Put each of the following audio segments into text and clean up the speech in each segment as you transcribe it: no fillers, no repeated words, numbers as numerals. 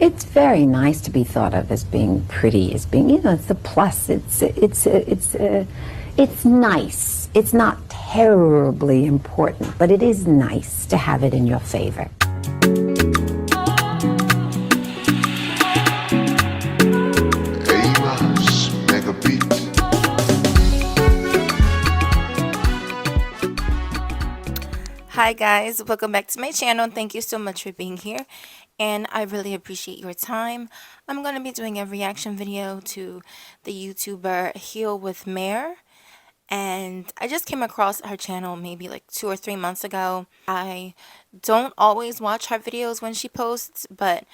It's very nice to be thought of as being pretty, as being, it's a plus. It's nice. It's not terribly important, but it is nice to have it in your favor. Hi guys, welcome back to my channel. Thank you so much for being here, and I really appreciate your time. I'm going to be doing a reaction video to the YouTuber Heal with Mare, and I just came across her channel maybe like 2 or 3 months ago. I don't always watch her videos when she posts, but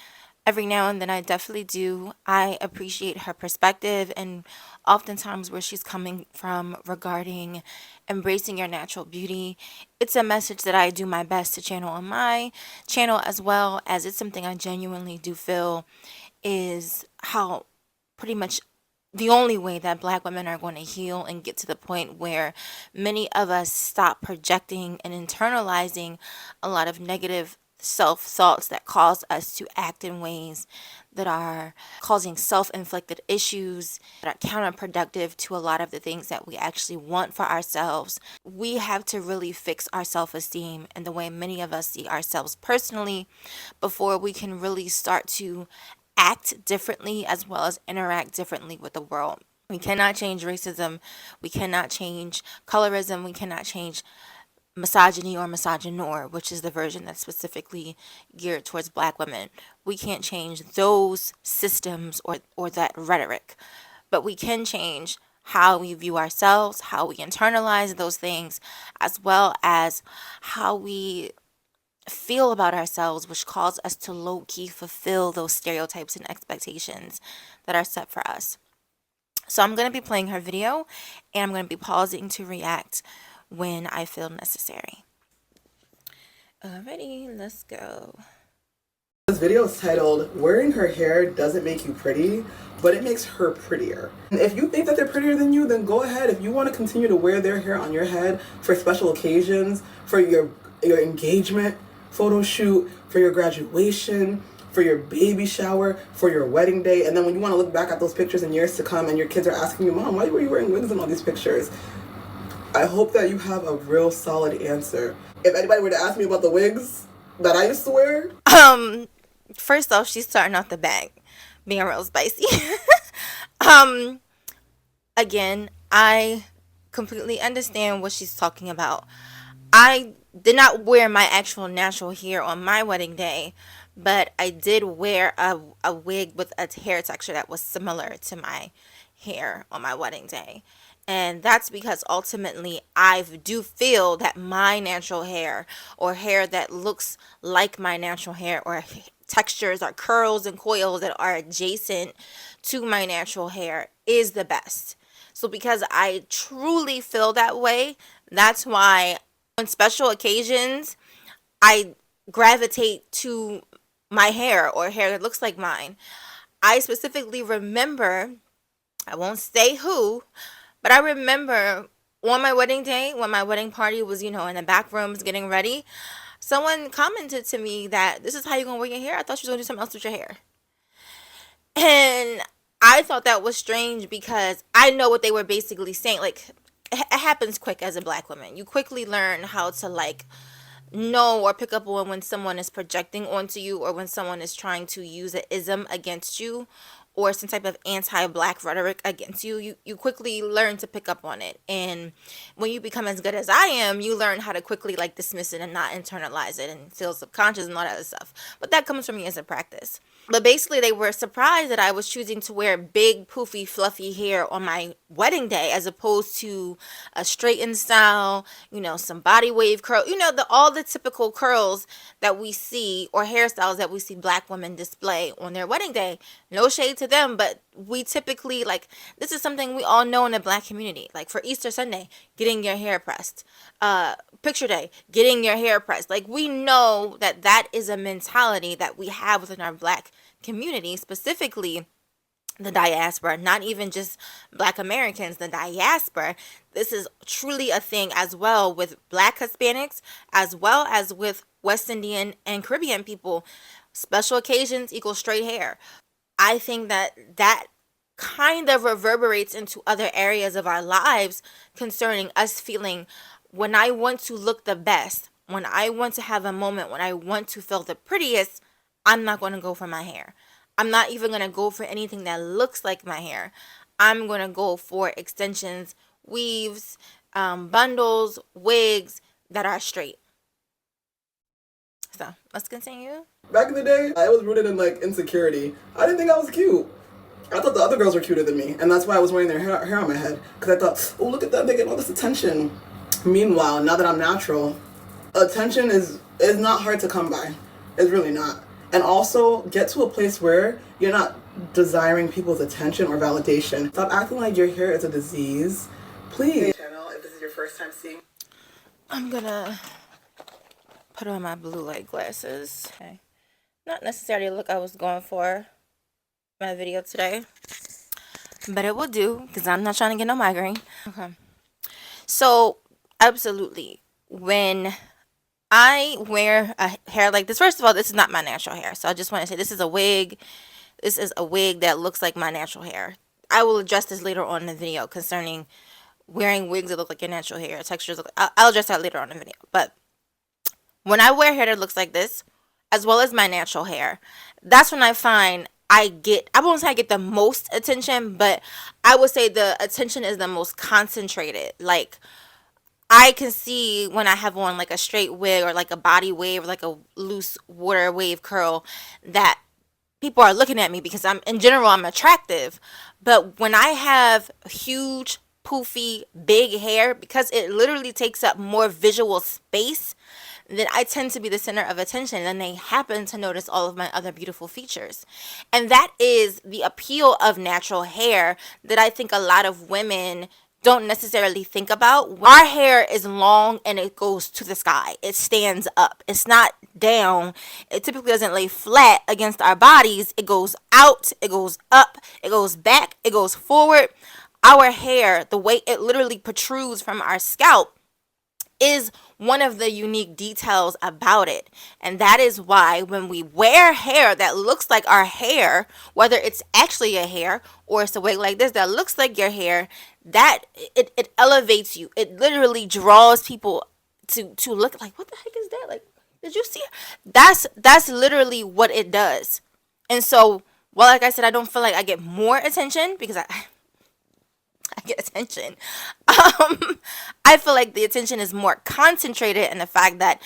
every now and then I definitely do. I appreciate her perspective and oftentimes where she's coming from regarding embracing your natural beauty. It's a message that I do my best to channel on my channel, as well as it's something I genuinely do feel is how pretty much the only way that Black women are going to heal and get to the point where many of us stop projecting and internalizing a lot of negative self-thoughts that cause us to act in ways that are causing self-inflicted issues that are counterproductive to a lot of the things that we actually want for ourselves. We have to really fix our self-esteem and the way many of us see ourselves personally before we can really start to act differently as well as interact differently with the world. We cannot change racism, we cannot change colorism, we cannot change misogyny or misogynoir, which is the version that's specifically geared towards Black women. We can't change those systems or that rhetoric, but we can change how we view ourselves, how we internalize those things, as well as how we feel about ourselves, which cause us to low-key fulfill those stereotypes and expectations that are set for us. So I'm going to be playing her video, and I'm going to be pausing to react when I feel necessary. Alrighty, let's go. This video is titled, Wearing Her Hair Doesn't Make You Pretty, but It Makes Her Prettier. And if you think that they're prettier than you, then go ahead. If you want to continue to wear their hair on your head for special occasions, for your engagement photo shoot, for your graduation, for your baby shower, for your wedding day, and then when you want to look back at those pictures in years to come and your kids are asking you, Mom, why were you wearing wigs in all these pictures? I hope that you have a real solid answer. If anybody were to ask me about the wigs that I used to wear. First off, she's starting off the bag being real spicy. Again, I completely understand what she's talking about. I did not wear my actual natural hair on my wedding day, but I did wear a wig with a hair texture that was similar to my hair on my wedding day. And that's because ultimately I do feel that my natural hair, or hair that looks like my natural hair, or textures or curls and coils that are adjacent to my natural hair, is the best. So because I truly feel that way, that's why on special occasions I gravitate to my hair or hair that looks like mine. I specifically remember, I won't say who, but I remember on my wedding day, when my wedding party was, in the back rooms getting ready, someone commented to me that, this is how you're going to wear your hair? I thought you were going to do something else with your hair. And I thought that was strange because I know what they were basically saying. Like, it happens quick as a Black woman. You quickly learn how to, know or pick up on when someone is projecting onto you, or when someone is trying to use an ism against you, or some type of anti-Black rhetoric against you. You quickly learn to pick up on it. And when you become as good as I am, you learn how to quickly dismiss it and not internalize it and feel subconscious and all that other stuff. But that comes from me as a practice. But basically, they were surprised that I was choosing to wear big, poofy, fluffy hair on my wedding day, as opposed to a straightened style, some body wave curl, all the typical curls that we see, or hairstyles that we see Black women display on their wedding day. No shade to them, but we typically, this is something we all know in the Black community. For Easter Sunday, getting your hair pressed, picture day, getting your hair pressed. We know that that is a mentality that we have within our Black community, specifically the diaspora, not even just Black Americans, the diaspora. This is truly a thing as well with Black Hispanics, as well as with West Indian and Caribbean people. Special occasions equal straight hair. I think that kind of reverberates into other areas of our lives concerning us feeling, when I want to look the best, when I want to have a moment, when I want to feel the prettiest, I'm not going to go for my hair. I'm not even going to go for anything that looks like my hair. I'm going to go for extensions, weaves, bundles, wigs that are straight. So let's continue. Back in the day, I was rooted in like insecurity. I didn't think I was cute. I thought the other girls were cuter than me, and that's why I was wearing their hair on my head. Because I thought, oh, look at them, they get all this attention. Meanwhile, now that I'm natural, attention is not hard to come by. It's really not. And also, get to a place where you're not desiring people's attention or validation. Stop acting like your hair is a disease. Please. Channel, if this is your first time seeing. I'm gonna put on my blue light glasses. Okay. Not necessarily the look I was going for my video today, but it will do because I'm not trying to get no migraine. Okay. So, absolutely, when I wear a hair like this, first of all, this is not my natural hair. So I just want to say this is a wig. This is a wig that looks like my natural hair. I will address this later on in the video concerning wearing wigs that look like your natural hair. Textures. I'll address that later on in the video. But when I wear hair that looks like this, as well as my natural hair, that's when I find I won't say I get the most attention, but I would say the attention is the most concentrated. Like, I can see when I have on like a straight wig or like a body wave or like a loose water wave curl that people are looking at me because I'm attractive. But when I have huge, poofy, big hair, because it literally takes up more visual space, then I tend to be the center of attention, and they happen to notice all of my other beautiful features. And that is the appeal of natural hair that I think a lot of women don't necessarily think about. Our hair is long and it goes to the sky. It stands up. It's not down. It typically doesn't lay flat against our bodies. It goes out, it goes up, it goes back, it goes forward. Our hair, the way it literally protrudes from our scalp, is one of the unique details about it. And that is why when we wear hair that looks like our hair, whether it's actually a hair or it's a wig like this that looks like your hair, that it elevates you. It literally draws people to look like, what the heck is that? Like, did you see it? That's literally what it does. And so, well, like I said, I don't feel like I get more attention because I get attention. I feel like the attention is more concentrated in the fact that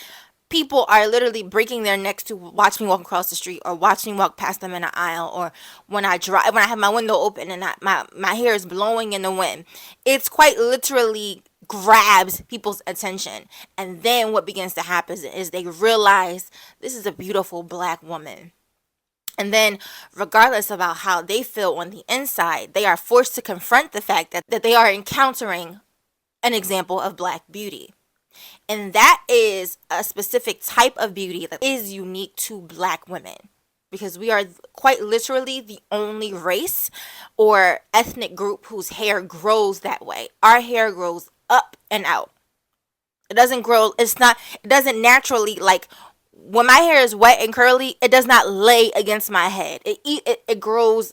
people are literally breaking their necks to watch me walk across the street or watch me walk past them in an aisle, or when I drive, when I have my window open and my hair is blowing in the wind. It's quite literally grabs people's attention. And then what begins to happen is they realize this is a beautiful black woman. And then, regardless about how they feel on the inside, they are forced to confront the fact that they are encountering an example of black beauty. And that is a specific type of beauty that is unique to black women, because we are quite literally the only race or ethnic group whose hair grows that way. Our hair grows up and out. It doesn't grow, it doesn't naturally, like, when my hair is wet and curly, it does not lay against my head. It grows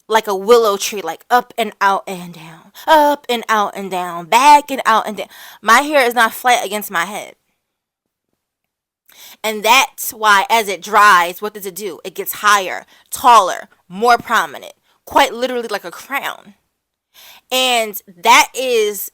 like a willow tree, like up and out and down, up and out and down, back and out and down. My hair is not flat against my head. And that's why as it dries, what does it do? It gets higher, taller, more prominent, quite literally like a crown. And that is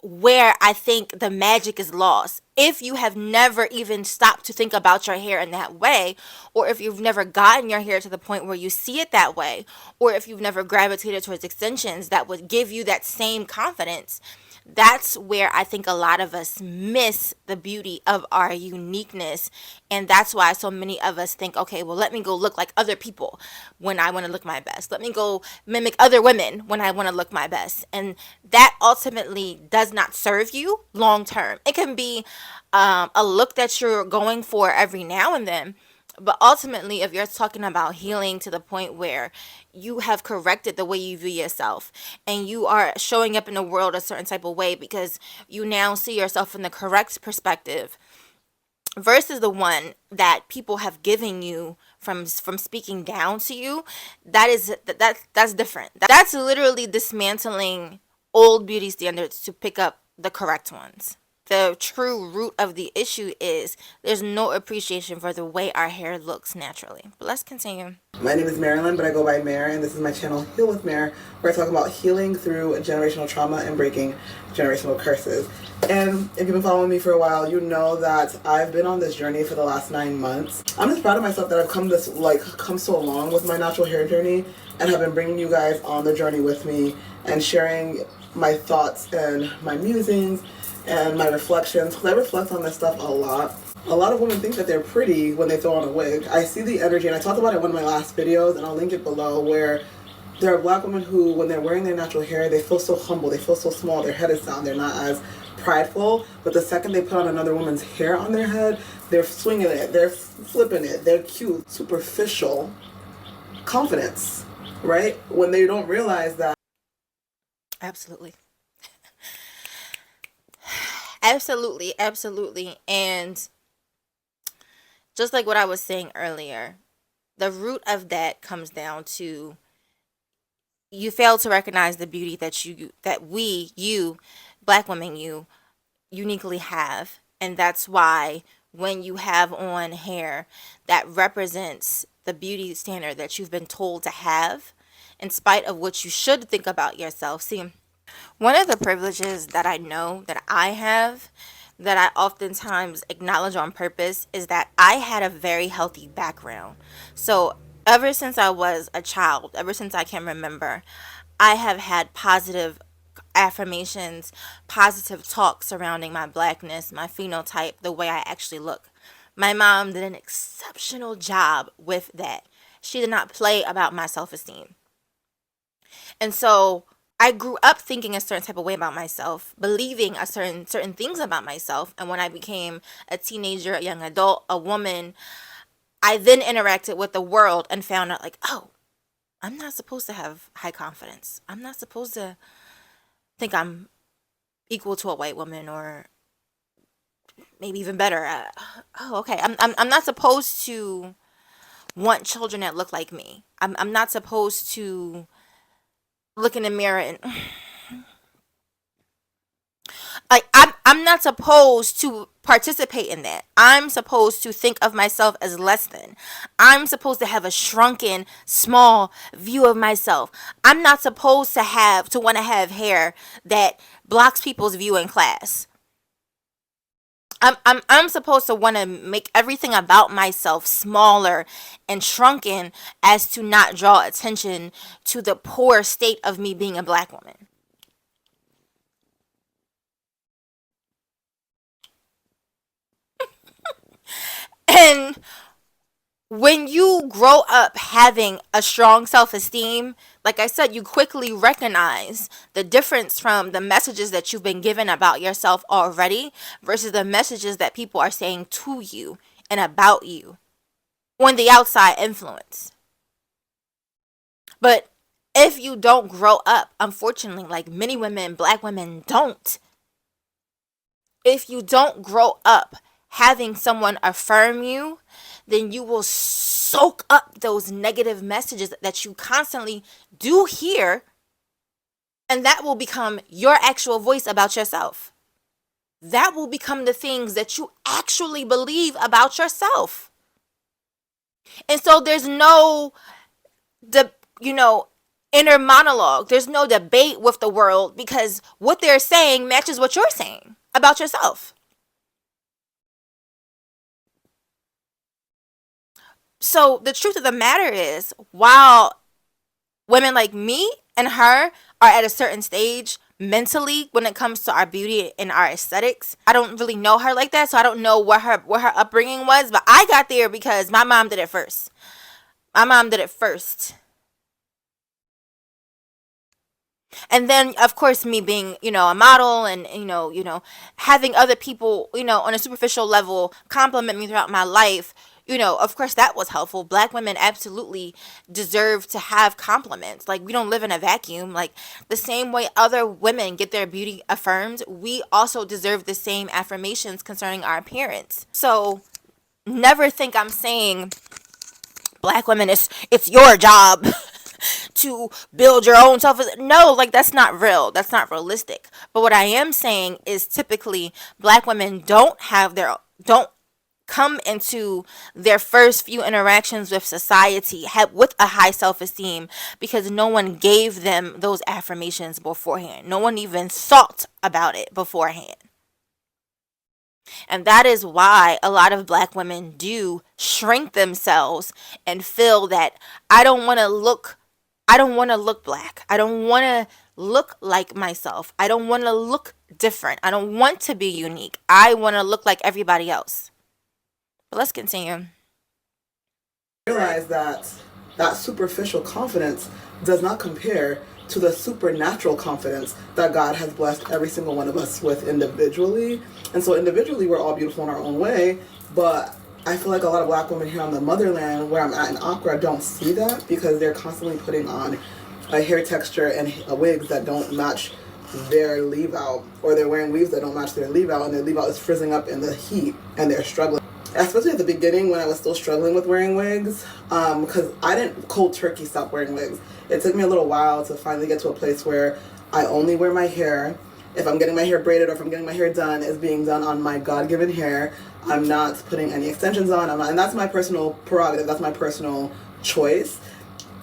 where I think the magic is lost. If you have never even stopped to think about your hair in that way, or if you've never gotten your hair to the point where you see it that way, or if you've never gravitated towards extensions that would give you that same confidence, that's where I think a lot of us miss the beauty of our uniqueness. And that's why so many of us think, okay, well, let me go look like other people when I want to look my best. Let me go mimic other women when I want to look my best. And that ultimately does not serve you long term. It can be a look that you're going for every now and then. But ultimately, if you're talking about healing to the point where you have corrected the way you view yourself and you are showing up in the world a certain type of way because you now see yourself in the correct perspective versus the one that people have given you from speaking down to you, that's different. That's literally dismantling old beauty standards to pick up the correct ones. The true root of the issue is there's no appreciation for the way our hair looks naturally. But let's continue. My name is Marilyn, but I go by Mare, and this is my channel, Heal with Mare, where I talk about healing through generational trauma and breaking generational curses. And if you've been following me for a while, you know that I've been on this journey for the last 9 months. I'm just proud of myself that I've come so long with my natural hair journey, and have been bringing you guys on the journey with me and sharing my thoughts and my musings and my reflections, because I reflect on this stuff a lot. A lot of women think that they're pretty when they throw on a wig. I see the energy, and I talked about it in one of my last videos, and I'll link it below, where there are black women who, when they're wearing their natural hair, they feel so humble, they feel so small, their head is down, they're not as prideful. But the second they put on another woman's hair on their head, they're swinging it, they're flipping it, they're cute, superficial confidence, right? When they don't realize that. Absolutely. Absolutely. And just like what I was saying earlier, the root of that comes down to you fail to recognize the beauty that you, black women, you uniquely have. And that's why when you have on hair that represents the beauty standard that you've been told to have, in spite of what you should think about yourself. See, one of the privileges that I know that I have, that I oftentimes acknowledge on purpose, is that I had a very healthy background. So ever since I was a child, ever since I can remember, I have had positive affirmations, positive talk surrounding my blackness, my phenotype, the way I actually look. My mom did an exceptional job with that. She did not play about my self-esteem. And so I grew up thinking a certain type of way about myself, believing a certain things about myself. And when I became a teenager, a young adult, a woman, I then interacted with the world and found out, like, oh, I'm not supposed to have high confidence. I'm not supposed to think I'm equal to a white woman, or maybe even better. Okay. I'm not supposed to want children that look like me. I'm not supposed to look in the mirror and I'm not supposed to participate in that. I'm supposed to think of myself as less than. I'm supposed to have a shrunken, small view of myself. I'm not supposed to want to have hair that blocks people's view in class. I'm supposed to want to make everything about myself smaller and shrunken as to not draw attention to the poor state of me being a black woman. And when you grow up having a strong self-esteem, like I said, you quickly recognize the difference from the messages that you've been given about yourself already versus the messages that people are saying to you and about you on the outside influence. But if you don't grow up, unfortunately, like many women, black women don't, if you don't grow up having someone affirm you, then you will soak up those negative messages that you constantly do hear, and that will become your actual voice about yourself. That will become the things that you actually believe about yourself. And so there's no inner monologue. There's no debate with the world, because what they're saying matches what you're saying about yourself. So the truth of the matter is, while women like me and her are at a certain stage mentally when it comes to our beauty and our aesthetics, I don't really know her like that, so I don't know what her upbringing was, but I got there because my mom did it first. And then, of course, me being, a model and, having other people, on a superficial level compliment me throughout my life, of course that was helpful. Black women absolutely deserve to have compliments. Like, we don't live in a vacuum. Like, the same way other women get their beauty affirmed, we also deserve the same affirmations concerning our appearance. So never think I'm saying black women, it's your job to build your own self. No, like that's not real. That's not realistic. But what I am saying is typically black women don't come into their first few interactions with society with a high self-esteem because no one gave them those affirmations beforehand. No one even thought about it beforehand. And that is why a lot of black women do shrink themselves and feel that I don't want to look black. I don't want to look like myself. I don't want to look different. I don't want to be unique. I want to look like everybody else. But let's continue. Realize that superficial confidence does not compare to the supernatural confidence that God has blessed every single one of us with individually. And so individually, we're all beautiful in our own way, but I feel like a lot of black women here on the motherland, where I'm at in Accra, don't see that because they're constantly putting on a hair texture and wigs that don't match their leave out, or they're wearing weaves that don't match their leave out, and their leave out is frizzing up in the heat, and they're struggling. Especially at the beginning when I was still struggling with wearing wigs, because I didn't cold turkey stop wearing wigs. It took me a little while to finally get to a place where I only wear my hair. If I'm getting my hair braided or if I'm getting my hair done, it's being done on my God-given hair. I'm not putting any extensions on. And that's my personal prerogative. That's my personal choice.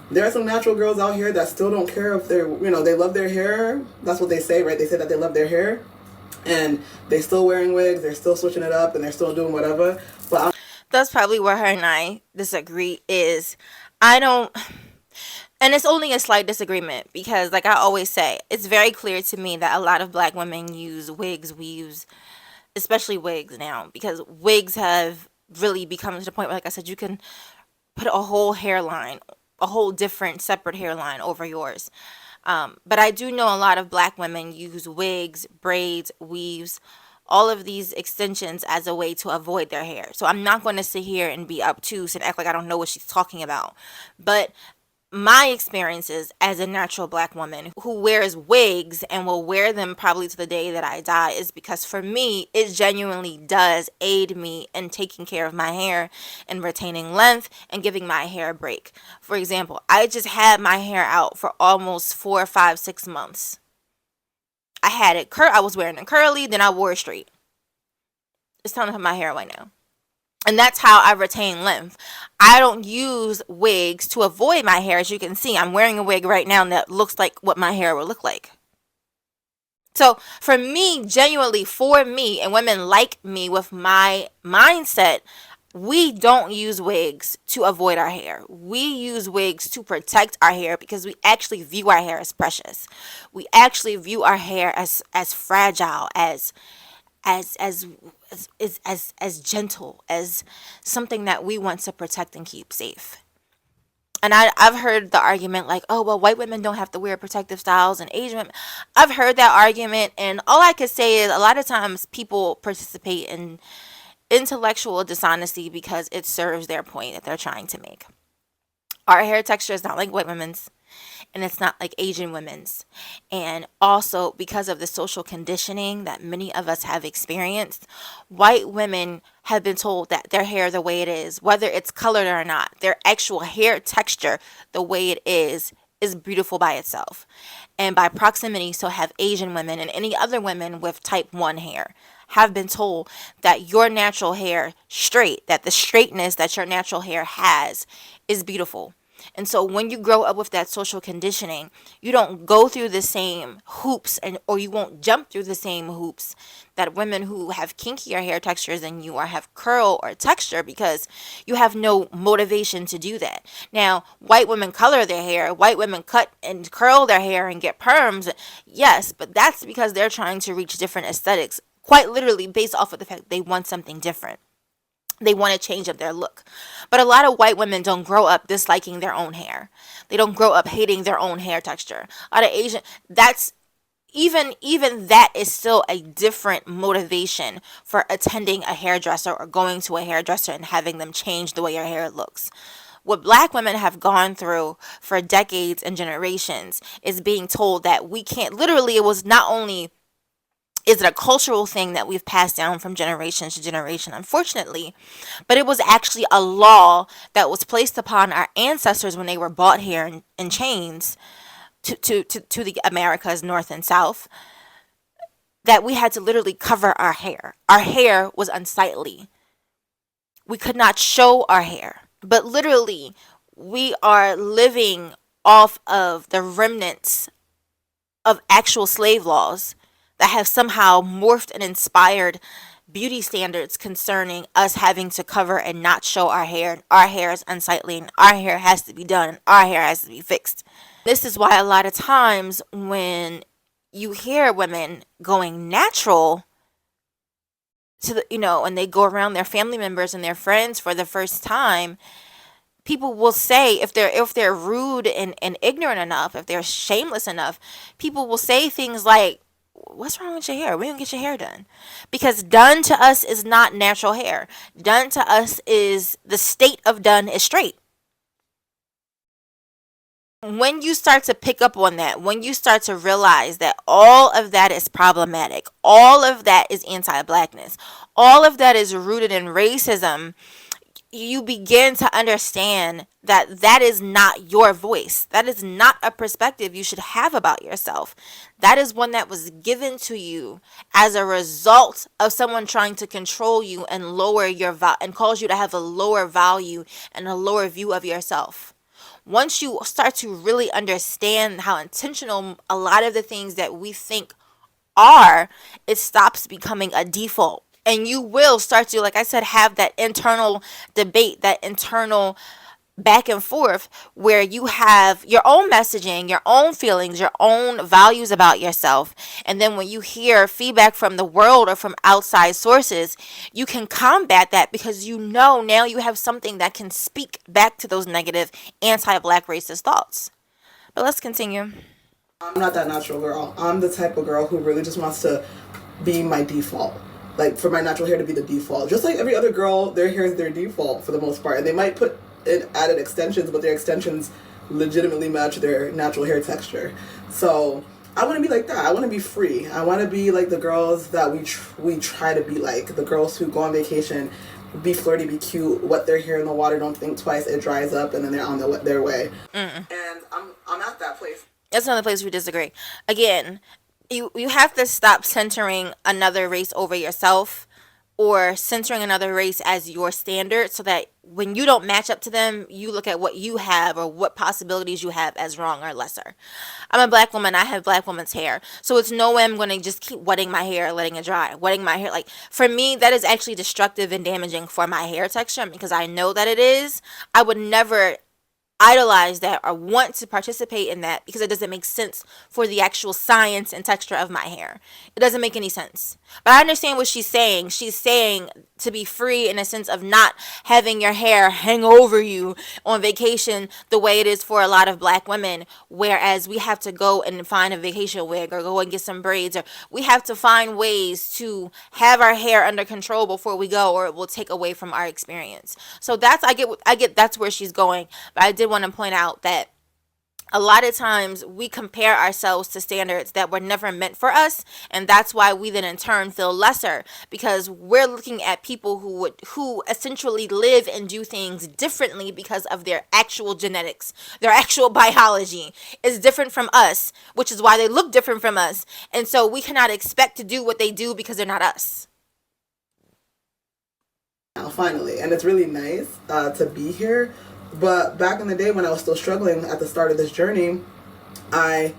There are some natural girls out here that still don't care if they're, they love their hair. That's what they say, right? They say that they love their hair. And they're still wearing wigs, they're still switching it up, and they're still doing whatever. But that's probably where her and I disagree is I don't, and it's only a slight disagreement because like I always say, it's very clear to me that a lot of black women use wigs, weaves, especially wigs now, because wigs have really become to the point where, like I said, you can put a whole hairline, a whole different separate hairline over yours. But I do know a lot of black women use wigs, braids, weaves, all of these extensions as a way to avoid their hair. So I'm not going to sit here and be obtuse and act like I don't know what she's talking about. But my experiences as a natural black woman who wears wigs and will wear them probably to the day that I die is because for me, it genuinely does aid me in taking care of my hair and retaining length and giving my hair a break. For example, I just had my hair out for almost 4, 5, 6 months. I had it I was wearing it curly, then I wore it straight. It's time to put my hair away now. And that's how I retain length. I don't use wigs to avoid my hair. As you can see, I'm wearing a wig right now that looks like what my hair will look like. So for me, genuinely for me, and women like me with my mindset, we don't use wigs to avoid our hair. We use wigs to protect our hair because we actually view our hair as precious. We actually view our hair as fragile, as gentle, as something that we want to protect and keep safe. And I've heard the argument like, oh, well, white women don't have to wear protective styles and Asian women. I've heard that argument, and all I could say is a lot of times people participate in intellectual dishonesty because it serves their point that they're trying to make. Our hair texture is not like white women's, and it's not like Asian women's. And also because of the social conditioning that many of us have experienced, white women have been told that their hair the way it is, whether it's colored or not, their actual hair texture the way it is beautiful by itself. And by proximity, so have Asian women and any other women with type 1 hair have been told that your natural hair that the straightness that your natural hair has is beautiful. And so when you grow up with that social conditioning, you don't go through the same hoops or you won't jump through the same hoops that women who have kinkier hair textures than you or have curl or texture because you have no motivation to do that. Now, white women color their hair, white women cut and curl their hair and get perms. Yes, but that's because they're trying to reach different aesthetics, quite literally based off of the fact they want something different. They want to change up their look. But a lot of white women don't grow up disliking their own hair. They don't grow up hating their own hair texture. A lot of Asian, that's even that is still a different motivation for attending a hairdresser or going to a hairdresser and having them change the way your hair looks. What black women have gone through for decades and generations is being told that we can't, literally it was not only Is it a cultural thing that we've passed down from generation to generation? Unfortunately, but it was actually a law that was placed upon our ancestors when they were brought here in chains to the Americas, North and South, that we had to literally cover our hair. Our hair was unsightly. We could not show our hair. But literally, we are living off of the remnants of actual slave laws that have somehow morphed and inspired beauty standards concerning us having to cover and not show our hair. Our hair is unsightly and our hair has to be done and our hair has to be fixed. This is why a lot of times when you hear women going natural to the, and they go around their family members and their friends for the first time, people will say, if they're rude and ignorant enough, if they're shameless enough, people will say things like, what's wrong with your hair? We don't get your hair done. Because done to us is not natural hair. Done to us is the state of done is straight. When you start to pick up on that, when you start to realize that all of that is problematic, all of that is anti-blackness, all of that is rooted in racism, you begin to understand that that is not your voice. That is not a perspective you should have about yourself. That is one that was given to you as a result of someone trying to control you and lower your and cause you to have a lower value and a lower view of yourself. Once you start to really understand how intentional a lot of the things that we think are, it stops becoming a default. And you will start to, like I said, have that internal debate, that internal back and forth where you have your own messaging, your own feelings, your own values about yourself. And then when you hear feedback from the world or from outside sources, you can combat that because now you have something that can speak back to those negative anti-black racist thoughts. But let's continue. I'm not that natural girl. I'm the type of girl who really just wants to be my default. Like, for my natural hair to be the default. Just like every other girl, their hair is their default for the most part. And they might put in added extensions, but their extensions legitimately match their natural hair texture. So I want to be like that. I want to be free. I want to be like the girls that we try to be like. The girls who go on vacation, be flirty, be cute, wet their hair in the water, don't think twice, it dries up, and then they're on their way. And I'm at that place. That's another place we disagree. Again, you have to stop centering another race over yourself or centering another race as your standard so that when you don't match up to them, you look at what you have or what possibilities you have as wrong or lesser. I'm a black woman. I have black woman's hair. So it's no way I'm going to just keep wetting my hair, letting it dry, wetting my hair. Like, for me, that is actually destructive and damaging for my hair texture because I know that it is. I would never idolize that or want to participate in that because it doesn't make sense for the actual science and texture of my hair. It doesn't make any sense. But I understand what she's saying. She's saying to be free in a sense of not having your hair hang over you on vacation the way it is for a lot of black women, whereas we have to go and find a vacation wig or go and get some braids, or we have to find ways to have our hair under control before we go, or it will take away from our experience. So I get that's where she's going. But I did want to point out that a lot of times we compare ourselves to standards that were never meant for us, and that's why we then in turn feel lesser because we're looking at people who essentially live and do things differently because of their actual genetics. Their actual biology is different from us, which is why they look different from us, and so we cannot expect to do what they do because they're not us. Now, finally, and it's really nice to be here. But back in the day when I was still struggling at the start of this journey, I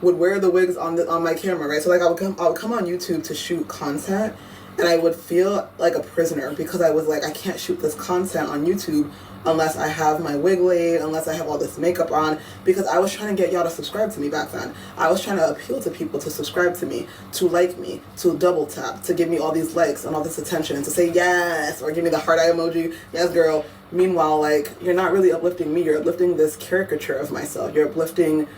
would wear the wigs on my camera, right? So like I would come on YouTube to shoot content, and I would feel like a prisoner because I was like, I can't shoot this content on YouTube unless I have my wig laid, unless I have all this makeup on, because I was trying to get y'all to subscribe to me back then. I was trying to appeal to people to subscribe to me, to like me, to double tap, to give me all these likes and all this attention, and to say yes, or give me the heart eye emoji, yes girl. Meanwhile, like, you're not really uplifting me, you're uplifting this caricature of myself. You're uplifting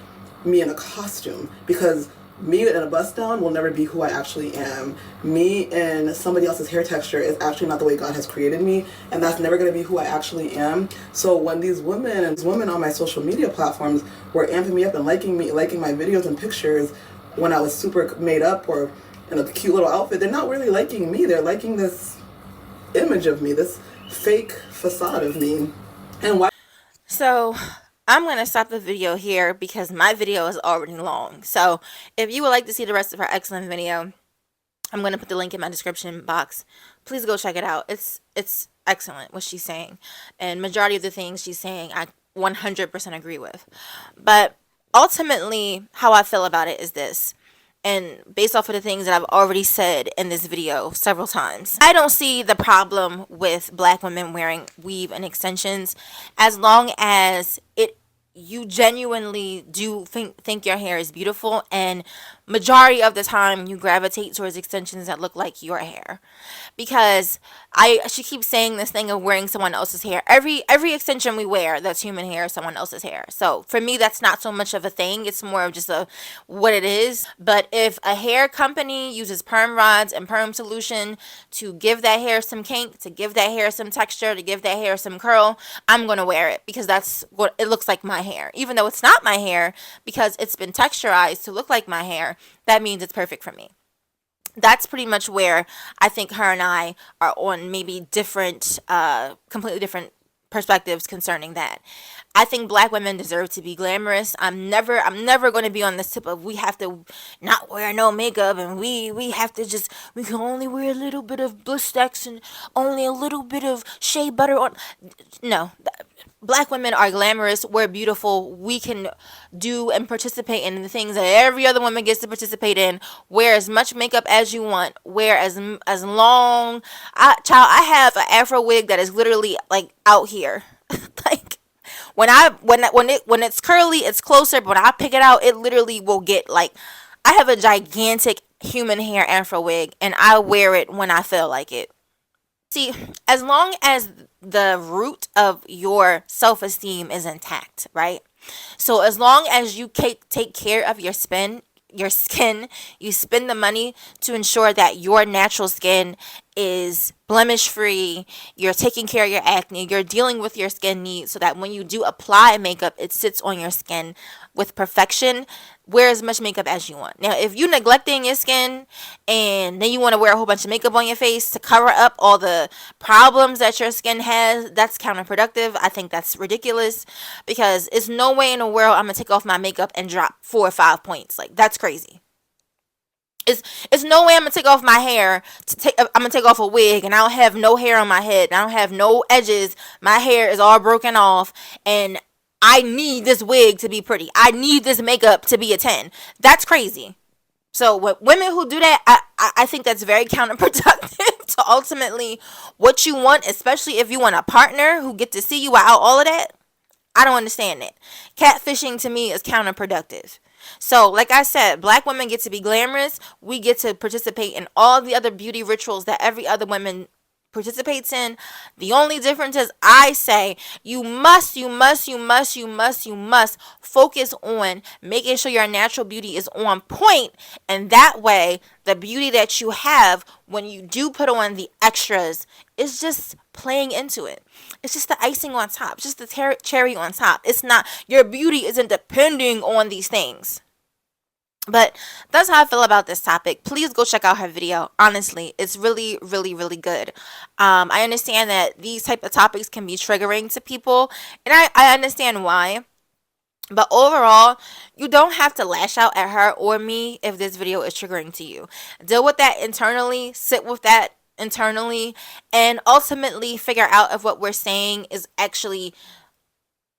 me in a costume, because me in a bust down will never be who I actually am. Me in somebody else's hair texture is actually not the way God has created me, and that's never going to be who I actually am. So when these women on my social media platforms were amping me up and liking my videos and pictures when I was super made up or in a cute little outfit, they're not really liking me. They're liking this image of me, this fake facade of me. And why? So I'm going to stop the video here because my video is already long. So if you would like to see the rest of her excellent video, I'm going to put the link in my description box. Please go check it out. It's excellent what she's saying. And majority of the things she's saying, I 100% agree with. But ultimately, how I feel about it is this. And based off of the things that I've already said in this video several times, I don't see the problem with black women wearing weave and extensions as long as you genuinely do think your hair is beautiful, and majority of the time you gravitate towards extensions that look like your hair. Because she keeps saying this thing of wearing someone else's hair. Every extension we wear that's human hair is someone else's hair. So for me, that's not so much of a thing. It's more of just what it is. But if a hair company uses perm rods and perm solution to give that hair some kink, to give that hair some texture, to give that hair some curl, I'm gonna wear it because that's what it looks like my hair. Even though it's not my hair, because it's been texturized to look like my hair, that means it's perfect for me. That's pretty much where I think her and I are on maybe different, completely different perspectives concerning that. I think black women deserve to be glamorous. I'm never going to be on this tip of we have to not wear no makeup and we have to just, we can only wear a little bit of Blistex and only a little bit of shea butter on. No, black women are glamorous. We're beautiful. We can do and participate in the things that every other woman gets to participate in. Wear as much makeup as you want. Wear as long. I have an afro wig that is literally like out here. Like when it's curly, it's closer, but when I pick it out, it literally will get like, I have a gigantic human hair afro wig and I wear it when I feel like it. See, as long as the root of your self-esteem is intact, right? So as long as you take care of your skin, you spend the money to ensure that your natural skin is blemish free, you're taking care of your acne, you're dealing with your skin needs so that when you do apply makeup, it sits on your skin with perfection. Wear as much makeup as you want. Now, if you're neglecting your skin and then you want to wear a whole bunch of makeup on your face to cover up all the problems that your skin has, that's counterproductive. I think that's ridiculous because it's no way in the world I'm going to take off my makeup and drop 4 or 5 points. Like, that's crazy. It's no way I'm gonna take off my hair I'm gonna take off a wig and I don't have no hair on my head. I don't have no edges. My hair is all broken off and I need this wig to be pretty. I need this makeup to be a 10. That's crazy. So what women who do that, I think that's very counterproductive to ultimately what you want, especially if you want a partner who get to see you without all of that. I don't understand it. Catfishing to me is counterproductive. So, like I said, black women get to be glamorous. We get to participate in all the other beauty rituals that every other woman participates in. The only difference is I say you must focus on making sure your natural beauty is on point, and that way the beauty that you have when you do put on the extras is just playing into it. It's just the icing on top, it's just the cherry on top. It's not, your beauty isn't depending on these things. But that's how I feel about this topic. Please go check out her video. Honestly, it's really good. I understand that these type of topics can be triggering to people, and I understand why. But overall, you don't have to lash out at her or me if this video is triggering to you. Deal with that internally, sit with that internally, and ultimately figure out if what we're saying is actually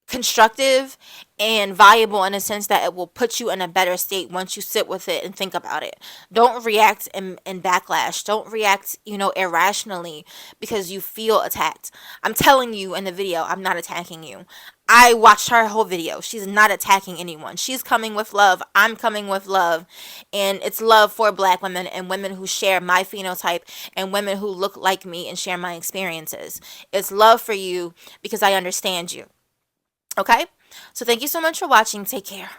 constructive and valuable in a sense that it will put you in a better state once you sit with it and think about it. Don't react in backlash. Don't react, irrationally because you feel attacked. I'm telling you in the video, I'm not attacking you. I watched her whole video. She's not attacking anyone. She's coming with love. I'm coming with love. And it's love for black women and women who share my phenotype and women who look like me and share my experiences. It's love for you because I understand you. Okay? So thank you so much for watching. Take care.